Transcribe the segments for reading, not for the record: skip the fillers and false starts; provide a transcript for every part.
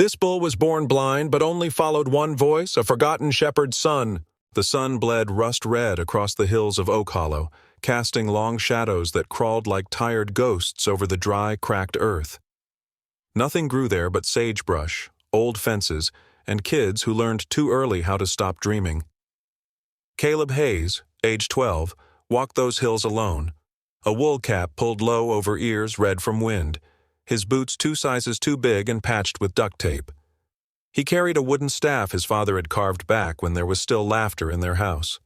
This bull was born blind, but only followed one voice, a forgotten shepherd's son. The sun bled rust-red across the hills of Oak Hollow, casting long shadows that crawled like tired ghosts over the dry, cracked earth. Nothing grew there but sagebrush, old fences, and kids who learned too early how to stop dreaming. Caleb Hayes, age 12, walked those hills alone, a wool cap pulled low over ears red from wind, his boots 2 sizes too big and patched with duct tape. He carried a wooden staff his father had carved back when there was still laughter in their house.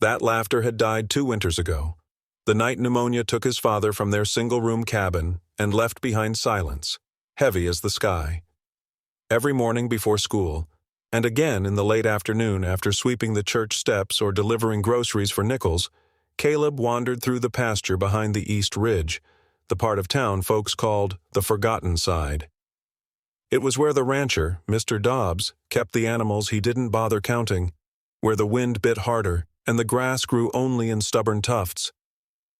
That laughter had died 2 winters ago. The night pneumonia took his father from their single-room cabin and left behind silence, heavy as the sky. Every morning before school, and again in the late afternoon after sweeping the church steps or delivering groceries for nickels, Caleb wandered through the pasture behind the East Ridge, the part of town folks called the Forgotten Side. It was where the rancher, Mr. Dobbs, kept the animals he didn't bother counting, where the wind bit harder and the grass grew only in stubborn tufts.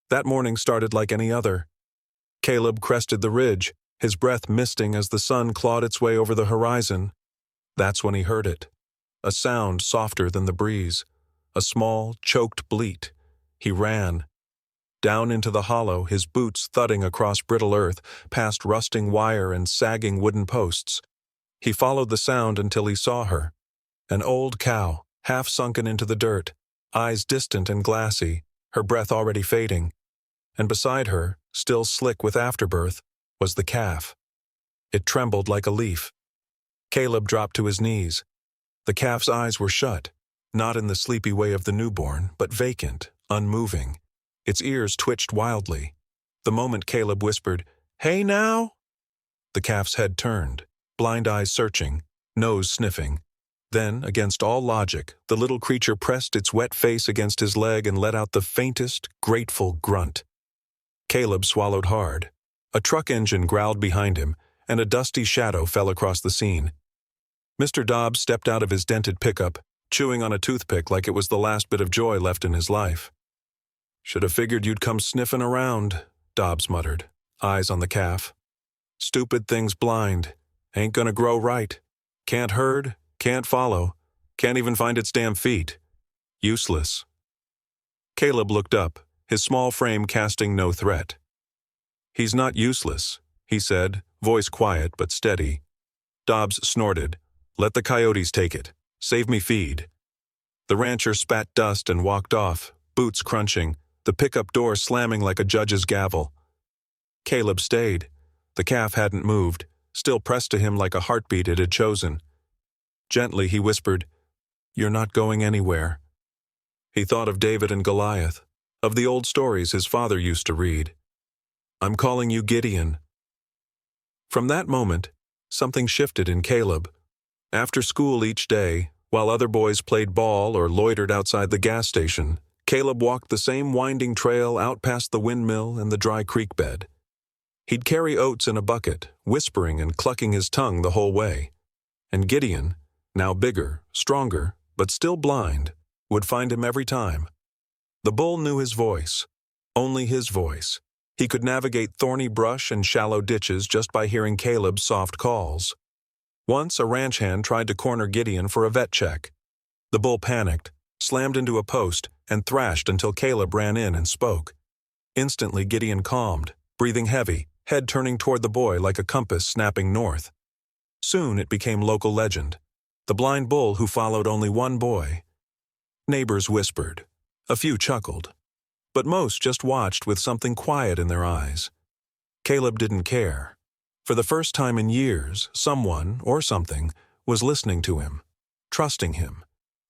That morning started like any other. Caleb crested the ridge, his breath misting as the sun clawed its way over the horizon. That's when he heard it, a sound softer than the breeze, a small, choked bleat. He ran. Down into the hollow, his boots thudding across brittle earth, past rusting wire and sagging wooden posts. He followed the sound until he saw her, an old cow, half sunken into the dirt, eyes distant and glassy, her breath already fading. And beside her, still slick with afterbirth, was the calf. It trembled like a leaf. Caleb dropped to his knees. The calf's eyes were shut, not in the sleepy way of the newborn, but vacant, unmoving. Its ears twitched wildly. The moment Caleb whispered, "Hey now!" the calf's head turned, blind eyes searching, nose sniffing. Then, against all logic, the little creature pressed its wet face against his leg and let out the faintest, grateful grunt. Caleb swallowed hard. A truck engine growled behind him, and a dusty shadow fell across the scene. Mr. Dobbs stepped out of his dented pickup, chewing on a toothpick like it was the last bit of joy left in his life. "Should have figured you'd come sniffing around," Dobbs muttered, eyes on the calf. "Stupid thing's blind. Ain't gonna grow right. Can't herd, can't follow, can't even find its damn feet. Useless." Caleb looked up, his small frame casting no threat. "He's not useless," he said, voice quiet but steady. Dobbs snorted. "Let the coyotes take it. Save me feed." The rancher spat dust and walked off, boots crunching, the pickup door slamming like a judge's gavel. Caleb stayed. The calf hadn't moved, still pressed to him like a heartbeat it had chosen. Gently he whispered, "You're not going anywhere." He thought of David and Goliath, of the old stories his father used to read. "I'm calling you Gideon." From that moment, something shifted in Caleb. After school each day, while other boys played ball or loitered outside the gas station, Caleb walked the same winding trail out past the windmill and the dry creek bed. He'd carry oats in a bucket, whispering and clucking his tongue the whole way. And Gideon, now bigger, stronger, but still blind, would find him every time. The bull knew his voice, only his voice. He could navigate thorny brush and shallow ditches just by hearing Caleb's soft calls. Once a ranch hand tried to corner Gideon for a vet check. The bull panicked, slammed into a post, and thrashed until Caleb ran in and spoke. Instantly Gideon calmed, breathing heavy, head turning toward the boy like a compass snapping north. Soon it became local legend, the blind bull who followed only one boy. Neighbors whispered. A few chuckled. But most just watched with something quiet in their eyes. Caleb didn't care. For the first time in years, someone, or something, was listening to him, trusting him.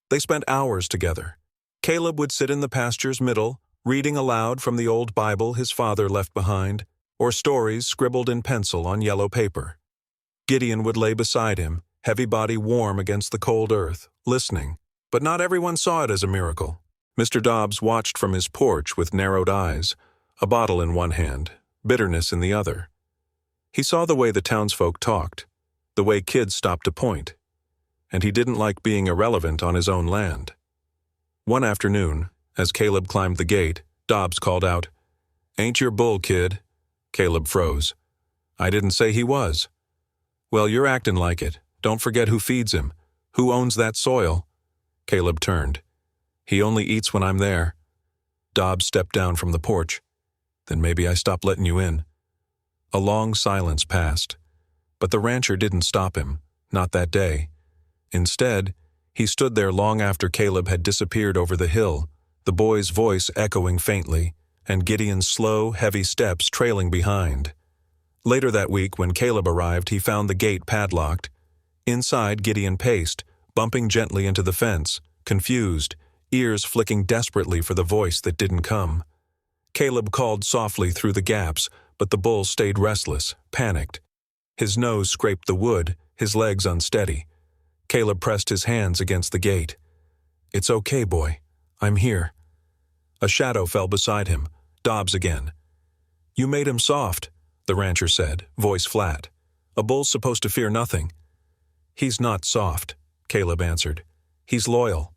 They spent hours together. Caleb would sit in the pasture's middle, reading aloud from the old Bible his father left behind, or stories scribbled in pencil on yellow paper. Gideon would lay beside him, heavy body warm against the cold earth, listening. But not everyone saw it as a miracle. Mr. Dobbs watched from his porch with narrowed eyes, a bottle in one hand, bitterness in the other. He saw the way the townsfolk talked, the way kids stopped to point, and he didn't like being irrelevant on his own land. One afternoon, as Caleb climbed the gate, Dobbs called out, "Ain't your bull, kid?" Caleb froze. "I didn't say he was." Well, you're acting like it. Don't forget who feeds him. Who owns that soil? Caleb turned. He only eats when I'm there. Dobbs stepped down from the porch. Then maybe I stop letting you in. A long silence passed. But the rancher didn't stop him, not that day. Instead, he stood there long after Caleb had disappeared over the hill, the boy's voice echoing faintly, and Gideon's slow, heavy steps trailing behind. Later that week, when Caleb arrived, he found the gate padlocked. Inside, Gideon paced, bumping gently into the fence, confused, ears flicking desperately for the voice that didn't come. Caleb called softly through the gaps, but the bull stayed restless, panicked. His nose scraped the wood, his legs unsteady. Caleb pressed his hands against the gate. "It's okay, boy. I'm here." A shadow fell beside him, Dobbs again. "You made him soft," the rancher said, voice flat. "A bull's supposed to fear nothing." "He's not soft," Caleb answered. "He's loyal."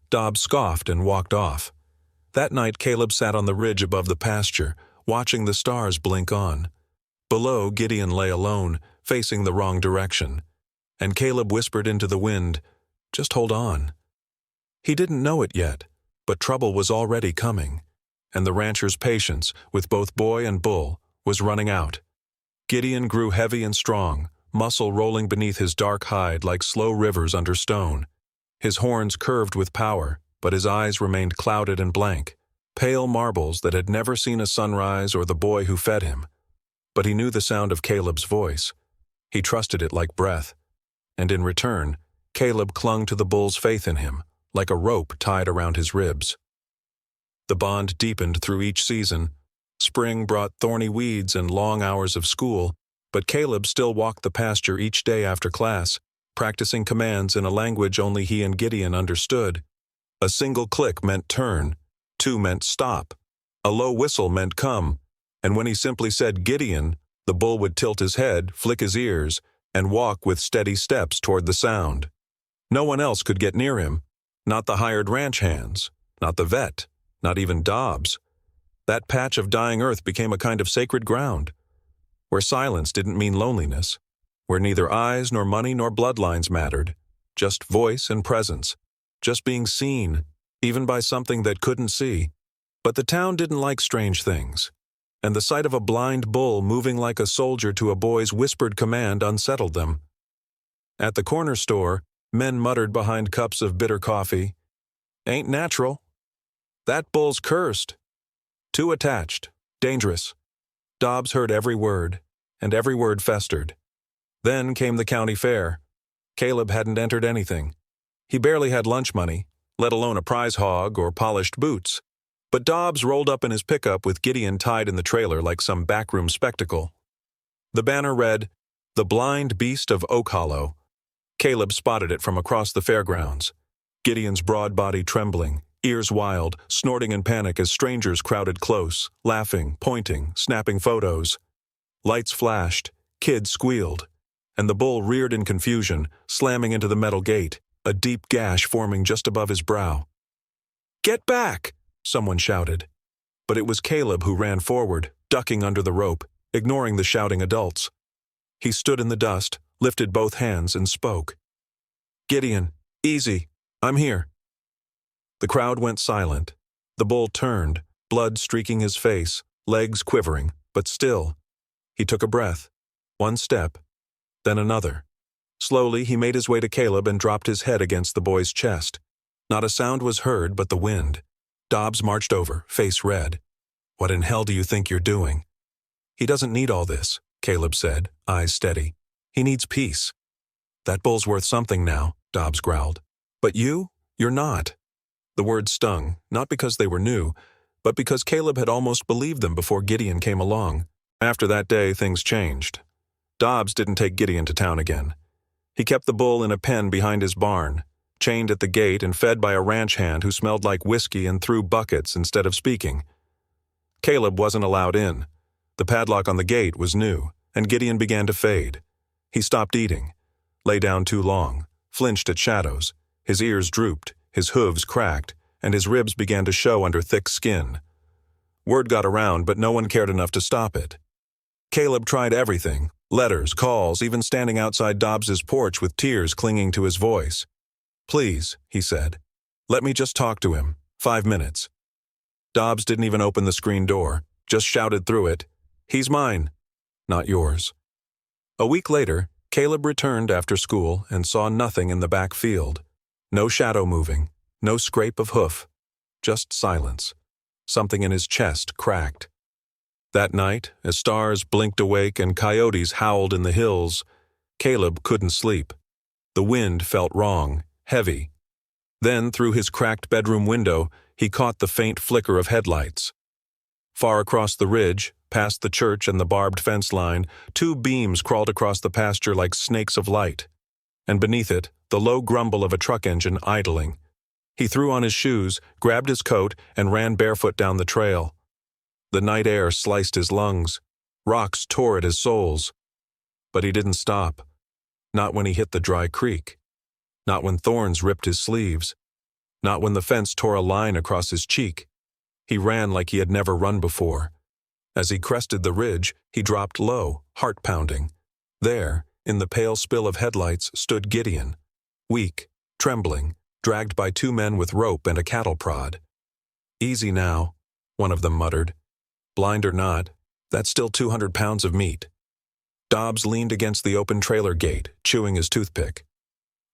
Dobbs scoffed and walked off. That night Caleb sat on the ridge above the pasture, watching the stars blink on. Below, Gideon lay alone, facing the wrong direction. And Caleb whispered into the wind, "Just hold on." He didn't know it yet, but trouble was already coming, and the rancher's patience, with both boy and bull, was running out. Gideon grew heavy and strong, muscle rolling beneath his dark hide like slow rivers under stone. His horns curved with power, but his eyes remained clouded and blank, pale marbles that had never seen a sunrise or the boy who fed him. But he knew the sound of Caleb's voice. He trusted it like breath. And in return, Caleb clung to the bull's faith in him, like a rope tied around his ribs. The bond deepened through each season. Spring brought thorny weeds and long hours of school, but Caleb still walked the pasture each day after class, practicing commands in a language only he and Gideon understood. A single click meant turn, two meant stop, a low whistle meant come, and when he simply said Gideon, the bull would tilt his head, flick his ears, and walk with steady steps toward the sound. No one else could get near him, not the hired ranch hands, not the vet, not even Dobbs. That patch of dying earth became a kind of sacred ground, where silence didn't mean loneliness, where neither eyes nor money nor bloodlines mattered, just voice and presence, just being seen, even by something that couldn't see. But the town didn't like strange things, and the sight of a blind bull moving like a soldier to a boy's whispered command unsettled them. At the corner store, men muttered behind cups of bitter coffee, "Ain't natural. That bull's cursed. Too attached. Dangerous." Dobbs heard every word, and every word festered. Then came the county fair. Caleb hadn't entered anything. He barely had lunch money, let alone a prize hog or polished boots. But Dobbs rolled up in his pickup with Gideon tied in the trailer like some backroom spectacle. The banner read, "The Blind Beast of Oak Hollow." Caleb spotted it from across the fairgrounds. Gideon's broad body trembling, ears wild, snorting in panic as strangers crowded close, laughing, pointing, snapping photos. Lights flashed, kids squealed, and the bull reared in confusion, slamming into the metal gate, a deep gash forming just above his brow. "Get back!" someone shouted. But it was Caleb who ran forward, ducking under the rope, ignoring the shouting adults. He stood in the dust, lifted both hands, and spoke. "Gideon, easy. I'm here." The crowd went silent. The bull turned, blood streaking his face, legs quivering, but still. He took a breath, one step, then another. Slowly, he made his way to Caleb and dropped his head against the boy's chest. Not a sound was heard but the wind. Dobbs marched over, face red. "What in hell do you think you're doing?" "He doesn't need all this," Caleb said, eyes steady. "He needs peace." "That bull's worth something now," Dobbs growled. "But you're not." The words stung, not because they were new, but because Caleb had almost believed them before Gideon came along. After that day, things changed. Dobbs didn't take Gideon to town again. He kept the bull in a pen behind his barn, chained at the gate and fed by a ranch hand who smelled like whiskey and threw buckets instead of speaking. Caleb wasn't allowed in. The padlock on the gate was new, and Gideon began to fade. He stopped eating, lay down too long, flinched at shadows. His ears drooped, his hooves cracked, and his ribs began to show under thick skin. Word got around, but no one cared enough to stop it. Caleb tried everything, Letters, calls, even standing outside Dobbs's porch with tears clinging to his voice. "Please," he said. "Let me just talk to him. 5 minutes." Dobbs didn't even open the screen door, just shouted through it, "He's mine, not yours." A week later, Caleb returned after school and saw nothing in the back field. No shadow moving, no scrape of hoof, just silence. Something in his chest cracked. That night, as stars blinked awake and coyotes howled in the hills, Caleb couldn't sleep. The wind felt wrong, heavy. Then, through his cracked bedroom window, he caught the faint flicker of headlights. Far across the ridge, past the church and the barbed fence line, 2 beams crawled across the pasture like snakes of light. And beneath it, the low grumble of a truck engine idling. He threw on his shoes, grabbed his coat, and ran barefoot down the trail. The night air sliced his lungs. Rocks tore at his soles. But he didn't stop. Not when he hit the dry creek. Not when thorns ripped his sleeves. Not when the fence tore a line across his cheek. He ran like he had never run before. As he crested the ridge, he dropped low, heart pounding. There, in the pale spill of headlights, stood Gideon. Weak, trembling, dragged by 2 men with rope and a cattle prod. "Easy now," one of them muttered. "Blind or not, that's still 200 pounds of meat." Dobbs leaned against the open trailer gate, chewing his toothpick.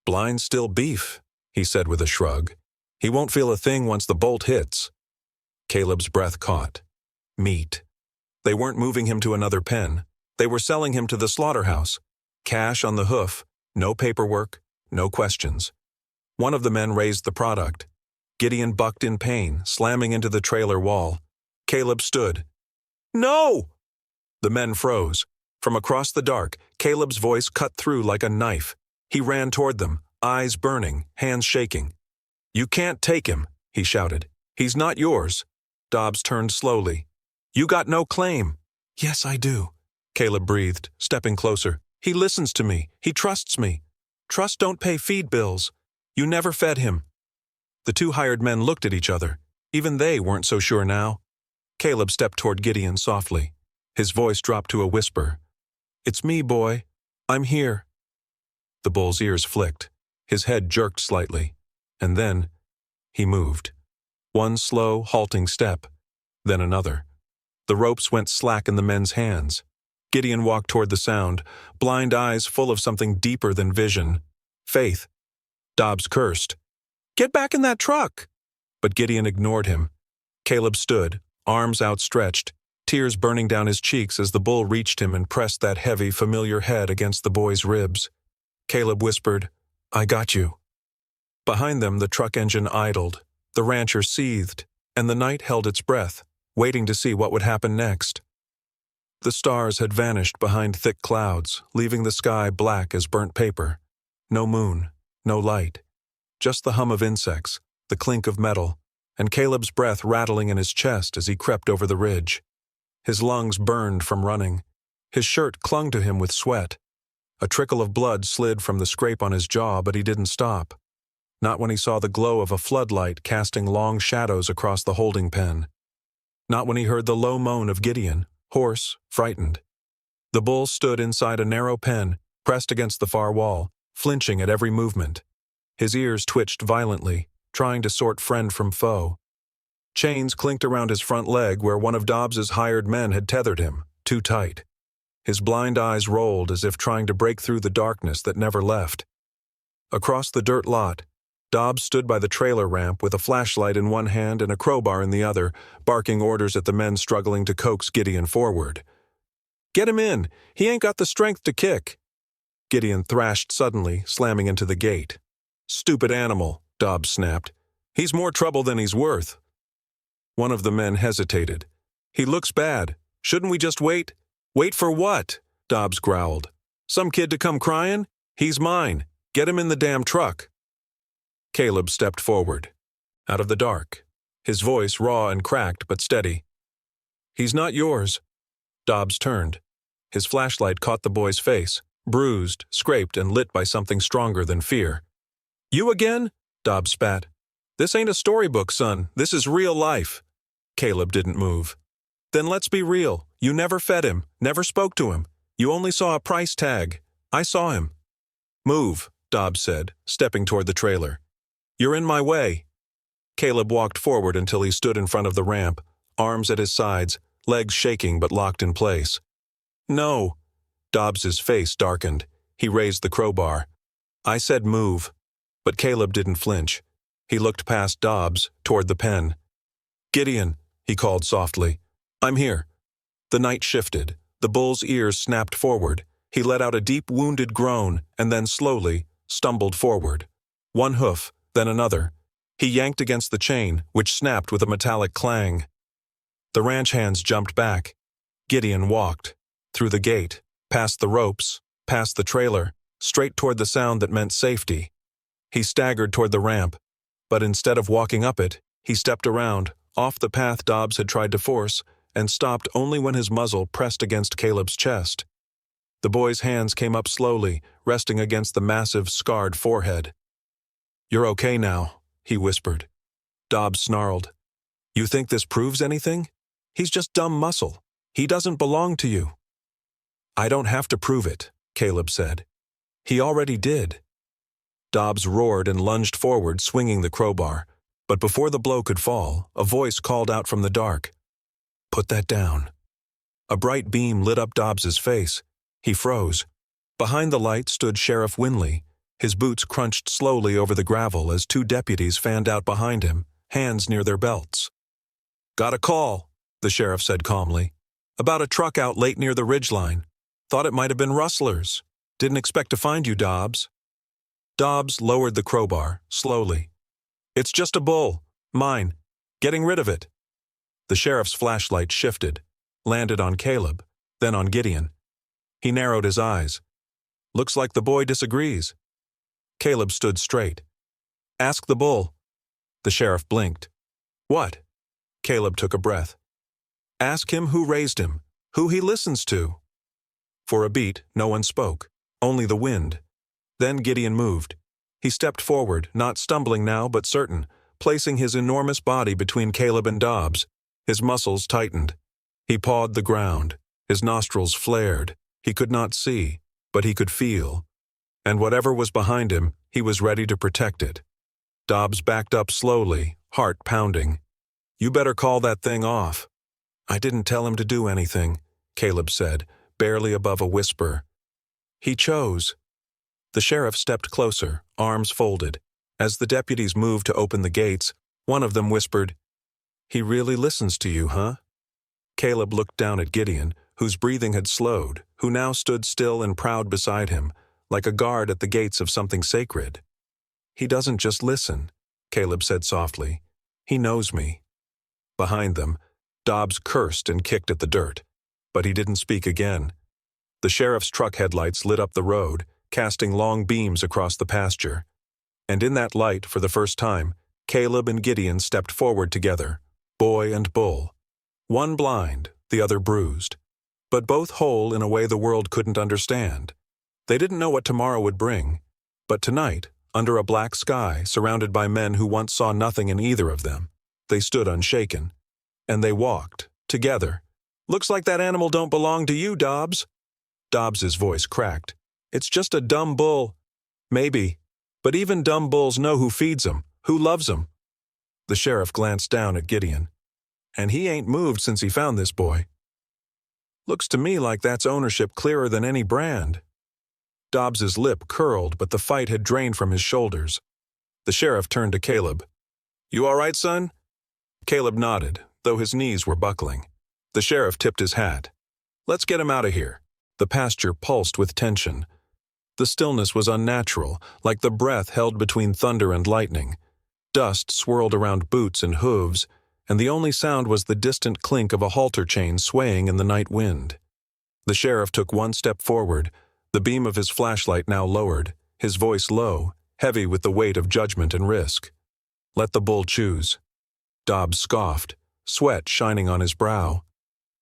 "Blind's still beef," he said with a shrug. "He won't feel a thing once the bolt hits." Caleb's breath caught. Meat. They weren't moving him to another pen. They were selling him to the slaughterhouse. Cash on the hoof, no paperwork, no questions. One of the men raised the product. Gideon bucked in pain, slamming into the trailer wall. Caleb stood. "No!" The men froze. From across the dark, Caleb's voice cut through like a knife. He ran toward them, eyes burning, hands shaking. "You can't take him," he shouted. "He's not yours." Dobbs turned slowly. "You got no claim." "Yes, I do," Caleb breathed, stepping closer. "He listens to me. He trusts me. Trust don't pay feed bills. You never fed him." The 2 hired men looked at each other. Even they weren't so sure now. Caleb stepped toward Gideon softly. His voice dropped to a whisper. "It's me, boy. I'm here." The bull's ears flicked. His head jerked slightly. And then, he moved. One slow, halting step. Then another. The ropes went slack in the men's hands. Gideon walked toward the sound, blind eyes full of something deeper than vision. Faith. Dobbs cursed. "Get back in that truck!" But Gideon ignored him. Caleb stood, arms outstretched, tears burning down his cheeks as the bull reached him and pressed that heavy, familiar head against the boy's ribs. Caleb whispered, "I got you." Behind them, the truck engine idled. The rancher seethed, and the night held its breath, waiting to see what would happen next. The stars had vanished behind thick clouds, leaving the sky black as burnt paper. No moon, no light. Just the hum of insects, the clink of metal, and Caleb's breath rattling in his chest as he crept over the ridge. His lungs burned from running. His shirt clung to him with sweat. A trickle of blood slid from the scrape on his jaw, but he didn't stop. Not when he saw the glow of a floodlight casting long shadows across the holding pen. Not when he heard the low moan of Gideon, hoarse, frightened. The bull stood inside a narrow pen, pressed against the far wall, flinching at every movement. His ears twitched violently, trying to sort friend from foe. Chains clinked around his front leg where one of Dobbs's hired men had tethered him, too tight. His blind eyes rolled as if trying to break through the darkness that never left. Across the dirt lot, Dobbs stood by the trailer ramp with a flashlight in one hand and a crowbar in the other, barking orders at the men struggling to coax Gideon forward. "Get him in! He ain't got the strength to kick!" Gideon thrashed suddenly, slamming into the gate. "Stupid animal," Dobbs snapped. "He's more trouble than he's worth." One of the men hesitated. "He looks bad. Shouldn't we just wait?" "Wait for what?" Dobbs growled. "Some kid to come crying? He's mine. Get him in the damn truck." Caleb stepped forward. Out of the dark, his voice raw and cracked but steady. "He's not yours." Dobbs turned. His flashlight caught the boy's face, bruised, scraped, and lit by something stronger than fear. "You again?" Dobbs spat. "This ain't a storybook, son. This is real life." Caleb didn't move. "Then let's be real. You never fed him, never spoke to him. You only saw a price tag. I saw him. Move, Dobbs said, stepping toward the trailer. You're in my way. Caleb walked forward until he stood in front of the ramp, arms at his sides, legs shaking but locked in place. No. Dobbs's face darkened. He raised the crowbar. I said move. But Caleb didn't flinch. He looked past Dobbs, toward the pen. Gideon, he called softly. I'm here. The night shifted. The bull's ears snapped forward. He let out a deep wounded groan, and then slowly stumbled forward. One hoof, then another. He yanked against the chain, which snapped with a metallic clang. The ranch hands jumped back. Gideon walked. Through the gate, past the ropes, past the trailer, straight toward the sound that meant safety. He staggered toward the ramp, but instead of walking up it, he stepped around, off the path Dobbs had tried to force, and stopped only when his muzzle pressed against Caleb's chest. The boy's hands came up slowly, resting against the massive, scarred forehead. You're okay now, he whispered. Dobbs snarled. You think this proves anything? He's just dumb muscle. He doesn't belong to you. I don't have to prove it, Caleb said. He already did. Dobbs roared and lunged forward, swinging the crowbar. But before the blow could fall, a voice called out from the dark. Put that down. A bright beam lit up Dobbs's face. He froze. Behind the light stood Sheriff Winley. His boots crunched slowly over the gravel as two deputies fanned out behind him, hands near their belts. Got a call, the sheriff said calmly. About a truck out late near the ridgeline. Thought it might have been rustlers. Didn't expect to find you, Dobbs. Dobbs lowered the crowbar, slowly. It's just a bull. Mine. Getting rid of it. The sheriff's flashlight shifted, landed on Caleb, then on Gideon. He narrowed his eyes. Looks like the boy disagrees. Caleb stood straight. Ask the bull. The sheriff blinked. What? Caleb took a breath. Ask him who raised him, who he listens to. For a beat, no one spoke, only the wind. Then Gideon moved. He stepped forward, not stumbling now but certain, placing his enormous body between Caleb and Dobbs. His muscles tightened. He pawed the ground. His nostrils flared. He could not see, but he could feel. And whatever was behind him, he was ready to protect it. Dobbs backed up slowly, heart pounding. You better call that thing off. I didn't tell him to do anything, Caleb said, barely above a whisper. He chose. The sheriff stepped closer, arms folded. As the deputies moved to open the gates, one of them whispered, He really listens to you, huh? Caleb looked down at Gideon, whose breathing had slowed, who now stood still and proud beside him, like a guard at the gates of something sacred. He doesn't just listen, Caleb said softly. He knows me. Behind them, Dobbs cursed and kicked at the dirt, but he didn't speak again. The sheriff's truck headlights lit up the road, casting long beams across the pasture. And in that light, for the first time, Caleb and Gideon stepped forward together, boy and bull. One blind, the other bruised, but both whole in a way the world couldn't understand. They didn't know what tomorrow would bring, but tonight, under a black sky, surrounded by men who once saw nothing in either of them, they stood unshaken. And they walked, together. Looks like that animal don't belong to you, Dobbs. Dobbs's voice cracked. It's just a dumb bull. Maybe. But even dumb bulls know who feeds 'em, who loves 'em. The sheriff glanced down at Gideon. And he ain't moved since he found this boy. Looks to me like that's ownership clearer than any brand. Dobbs's lip curled, but the fight had drained from his shoulders. The sheriff turned to Caleb. You all right, son? Caleb nodded, though his knees were buckling. The sheriff tipped his hat. Let's get him out of here. The pasture pulsed with tension. The stillness was unnatural, like the breath held between thunder and lightning. Dust swirled around boots and hooves, and the only sound was the distant clink of a halter chain swaying in the night wind. The sheriff took one step forward, the beam of his flashlight now lowered, his voice low, heavy with the weight of judgment and risk. Let the bull choose. Dobbs scoffed, sweat shining on his brow.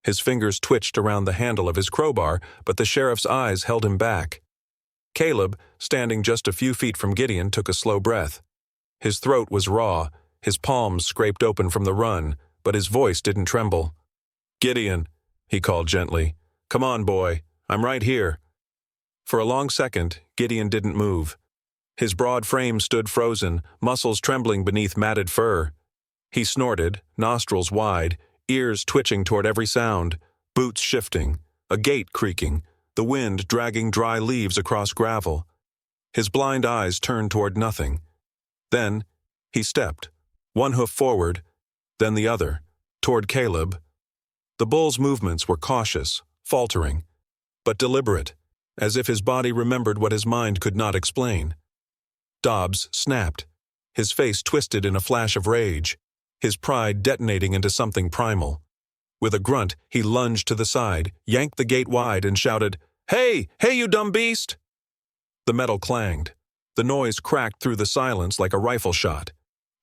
His fingers twitched around the handle of his crowbar, but the sheriff's eyes held him back. Caleb, standing just a few feet from Gideon, took a slow breath. His throat was raw, his palms scraped open from the run, but his voice didn't tremble. Gideon, he called gently. Come on, boy. I'm right here." For a long second, Gideon didn't move. His broad frame stood frozen, muscles trembling beneath matted fur. He snorted, nostrils wide, ears twitching toward every sound, boots shifting, a gate creaking, the wind dragging dry leaves across gravel. His blind eyes turned toward nothing. Then he stepped, one hoof forward, then the other, toward Caleb. The bull's movements were cautious, faltering, but deliberate, as if his body remembered what his mind could not explain. Dobbs snapped, his face twisted in a flash of rage, his pride detonating into something primal. With a grunt, he lunged to the side, yanked the gate wide, and shouted, "Hey! Hey, you dumb beast!" The metal clanged. The noise cracked through the silence like a rifle shot.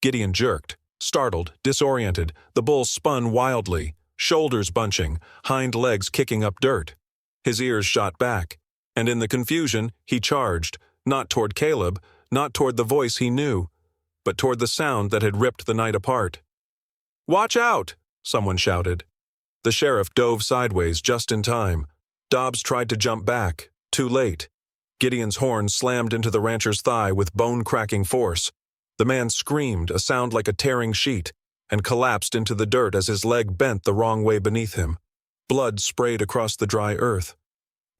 Gideon jerked, startled, disoriented. The bull spun wildly, shoulders bunching, hind legs kicking up dirt. His ears shot back, and in the confusion, he charged, not toward Caleb, not toward the voice he knew, but toward the sound that had ripped the night apart. "Watch out!" someone shouted. The sheriff dove sideways just in time. Dobbs tried to jump back, too late. Gideon's horn slammed into the rancher's thigh with bone-cracking force. The man screamed, a sound like a tearing sheet, and collapsed into the dirt as his leg bent the wrong way beneath him. Blood sprayed across the dry earth.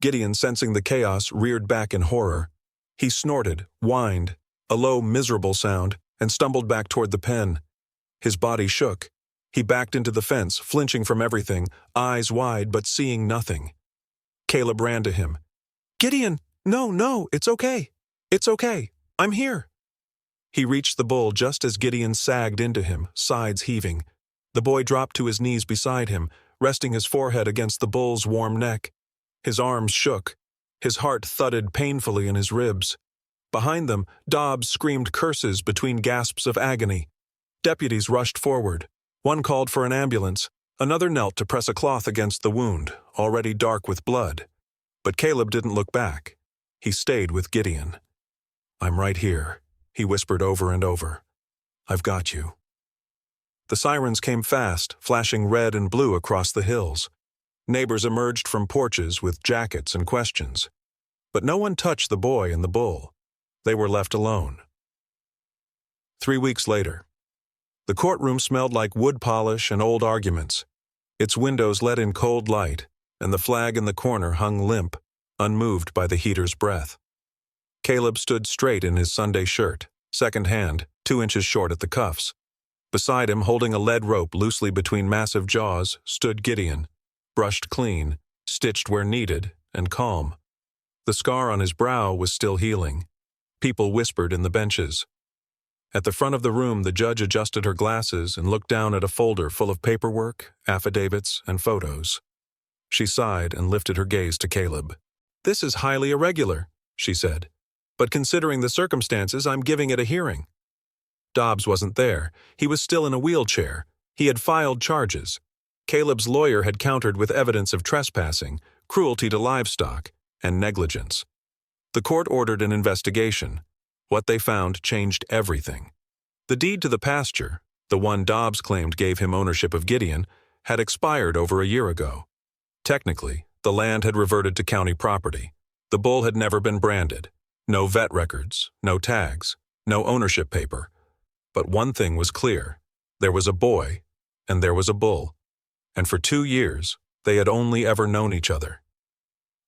Gideon, sensing the chaos, reared back in horror. He snorted, whined, a low, miserable sound, and stumbled back toward the pen. His body shook. He backed into the fence, flinching from everything, eyes wide but seeing nothing. Caleb ran to him. "Gideon, no, it's okay. It's okay. I'm here." He reached the bull just as Gideon sagged into him, sides heaving. The boy dropped to his knees beside him, resting his forehead against the bull's warm neck. His arms shook. His heart thudded painfully in his ribs. Behind them, Dobbs screamed curses between gasps of agony. Deputies rushed forward. One called for an ambulance. Another knelt to press a cloth against the wound, already dark with blood. But Caleb didn't look back. He stayed with Gideon. "I'm right here," he whispered over and over. "I've got you." The sirens came fast, flashing red and blue across the hills. Neighbors emerged from porches with jackets and questions. But no one touched the boy and the bull. They were left alone. 3 weeks later. The courtroom smelled like wood polish and old arguments. Its windows let in cold light, and the flag in the corner hung limp, unmoved by the heater's breath. Caleb stood straight in his Sunday shirt, second hand, 2 inches short at the cuffs. Beside him, holding a lead rope loosely between massive jaws, stood Gideon, brushed clean, stitched where needed, and calm. The scar on his brow was still healing. People whispered in the benches. At the front of the room, the judge adjusted her glasses and looked down at a folder full of paperwork, affidavits, and photos. She sighed and lifted her gaze to Caleb. "This is highly irregular," she said. "But considering the circumstances, I'm giving it a hearing." Dobbs wasn't there. He was still in a wheelchair. He had filed charges. Caleb's lawyer had countered with evidence of trespassing, cruelty to livestock, and negligence. The court ordered an investigation. What they found changed everything. The deed to the pasture, the one Dobbs claimed gave him ownership of Gideon, had expired over a year ago. Technically, the land had reverted to county property. The bull had never been branded. No vet records, no tags, no ownership paper. But one thing was clear. There was a boy, and there was a bull. And for 2 years, they had only ever known each other.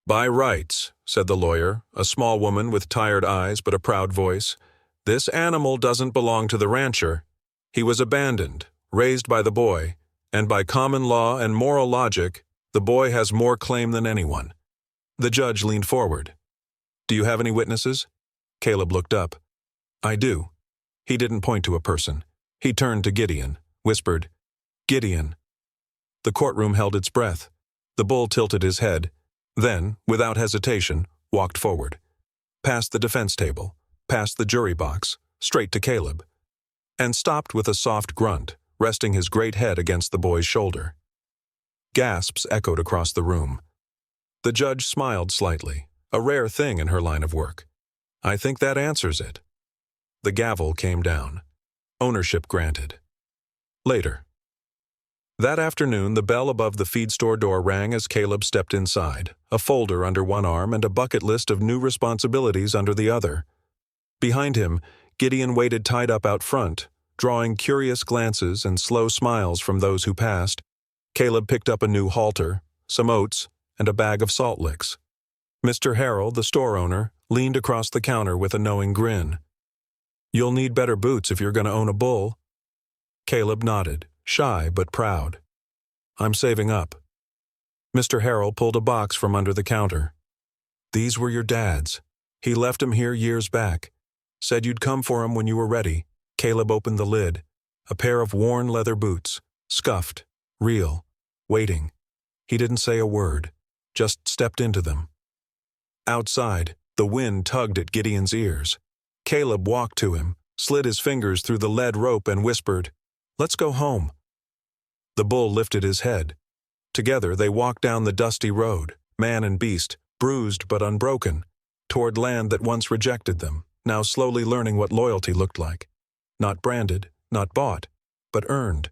"By rights," said the lawyer, a small woman with tired eyes but a proud voice, "this animal doesn't belong to the rancher. He was abandoned, raised by the boy, and by common law and moral logic, the boy has more claim than anyone." The judge leaned forward. "Do you have any witnesses?" Caleb looked up. "I do." He didn't point to a person. He turned to Gideon, whispered, "Gideon." The courtroom held its breath. The bull tilted his head, then, without hesitation, walked forward. Past the defense table, past the jury box, straight to Caleb, and stopped with a soft grunt, resting his great head against the boy's shoulder. Gasps echoed across the room. The judge smiled slightly, a rare thing in her line of work. "I think that answers it." The gavel came down. Ownership granted. Later. That afternoon, the bell above the feed store door rang as Caleb stepped inside, a folder under one arm and a bucket list of new responsibilities under the other. Behind him, Gideon waited tied up out front, drawing curious glances and slow smiles from those who passed. Caleb picked up a new halter, some oats, and a bag of salt licks. Mr. Harrell, the store owner, leaned across the counter with a knowing grin. "You'll need better boots if you're going to own a bull." Caleb nodded, shy but proud. "I'm saving up." Mr. Harrell pulled a box from under the counter. "These were your dad's. He left 'em here years back. Said you'd come for 'em when you were ready." Caleb opened the lid. A pair of worn leather boots, scuffed, real, waiting. He didn't say a word, just stepped into them. Outside, the wind tugged at Gideon's ears. Caleb walked to him, slid his fingers through the lead rope and whispered, "Let's go home." The bull lifted his head. Together they walked down the dusty road, man and beast, bruised but unbroken, toward land that once rejected them, now slowly learning what loyalty looked like. Not branded, not bought, but earned.